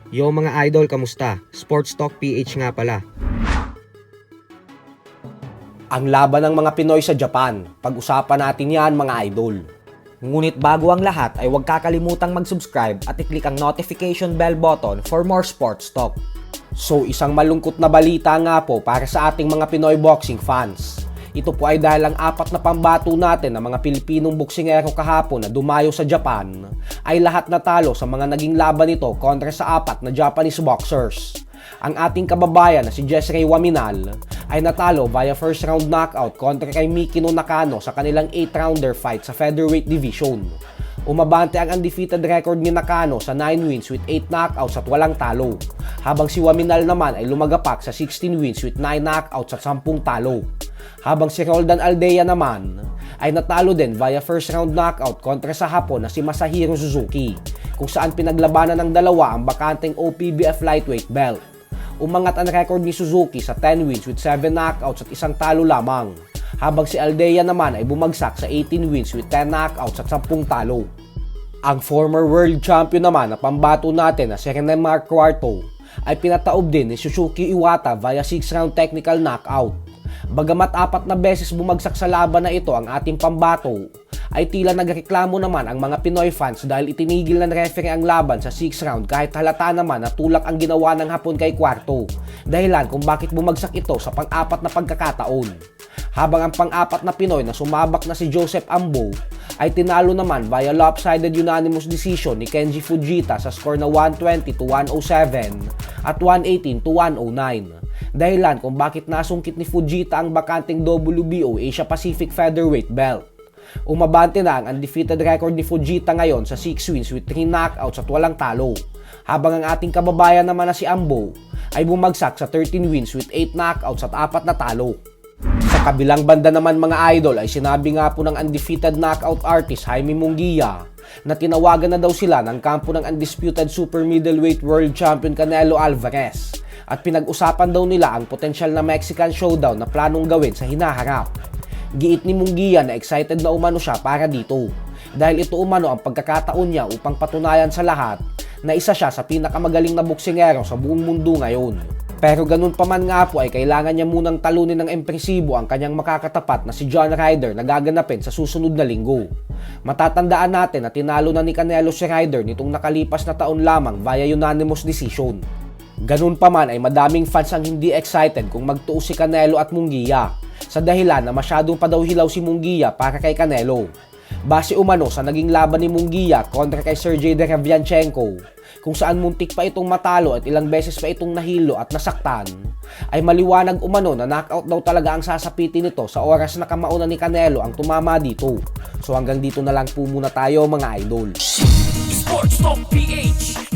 Yo mga idol, kamusta? Sports Talk PH nga pala. Ang laban ng mga Pinoy sa Japan. Pag-usapan natin yan mga idol. Ngunit bago ang lahat ay huwag kakalimutang mag-subscribe at i-click ang notification bell button for more sports talk. So isang malungkot na balita nga po para sa ating mga Pinoy boxing fans. Ito po ay dahil ang 4 na pambato natin ng mga Pilipinong boksingero kahapon na dumayo sa Japan ay lahat natalo sa mga naging laban nito kontra sa 4 na Japanese boxers. Ang ating kababayan na si Jessray Waminal ay natalo via first round knockout kontra kay Mikino Nakano sa kanilang 8-rounder fight sa featherweight division. Umabante ang undefeated record ni Nakano sa 9 wins with 8 knockouts at walang talo, habang si Waminal naman ay lumagapak sa 16 wins with 9 knockouts at 10 talo. Habang si Roldan Aldea naman ay natalo din via first round knockout kontra sa Hapon na si Masahiro Suzuki, kung saan pinaglabanan ng dalawa ang bakanteng OPBF lightweight belt. Umangat ang record ni Suzuki sa 10 wins with 7 knockouts at 1 talo lamang, habang si Aldea naman ay bumagsak sa 18 wins with 10 knockouts at 10 talo. Ang former world champion naman na pambato natin na si Rene Mark Cuarto ay pinataob din ni Suzuki Iwata via 6-round technical knockout. Bagamat 4 na beses bumagsak sa laban na ito ang ating pambato, ay tila nagreklamo naman ang mga Pinoy fans dahil itinigil ng referee ang laban sa 6th round kahit halata naman na tulak ang ginawa ng Hapon kay Cuarto, dahilan kung bakit bumagsak ito sa pang-4 na pagkakataon. Habang ang pang-4 na Pinoy na sumabak na si Joseph Ambo ay tinalo naman via lopsided unanimous decision ni Kenji Fujita sa score na 120-107 at 118-109. Dahilan kung bakit nasungkit ni Fujita ang bakanting WBO Asia Pacific Featherweight belt. Umabante na ang undefeated record ni Fujita ngayon sa 6 wins with 3 knockouts at walang talo, habang ang ating kababayan naman na si Ambo ay bumagsak sa 13 wins with 8 knockouts at 4 na talo. Sa kabilang banda naman mga idol ay sinabi nga po ng undefeated knockout artist Jaime Munguia na tinawagan na daw sila ng kampo ng undisputed super middleweight world champion Canelo Alvarez, at pinag-usapan daw nila ang potensyal na Mexican showdown na planong gawin sa hinaharap. Giit ni Munguia na excited na umano siya para dito, dahil ito umano ang pagkakataon niya upang patunayan sa lahat na isa siya sa pinakamagaling na boksingero sa buong mundo ngayon. Pero ganun pa man nga po ay kailangan niya munang talunin ng empresibo ang kanyang makakatapat na si John Ryder na gaganapin sa susunod na linggo. Matatandaan natin na tinalo na ni Canelo si Ryder nitong nakalipas na taon lamang via unanimous decision. Ganun pa man ay madaming fans ang hindi excited kung magtuos si Canelo at Munguia, sa dahilan na masyadong pa daw hilaw si Munguia para kay Canelo. Base umano sa naging laban ni Munguia kontra kay Sergey Derevianchenko, kung saan muntik pa itong matalo at ilang beses pa itong nahilo at nasaktan, ay maliwanag umano na knockout daw talaga ang sasapitin nito sa oras na kamauna ni Canelo ang tumama dito. So hanggang dito na lang po muna tayo mga idol. Sports Talk PH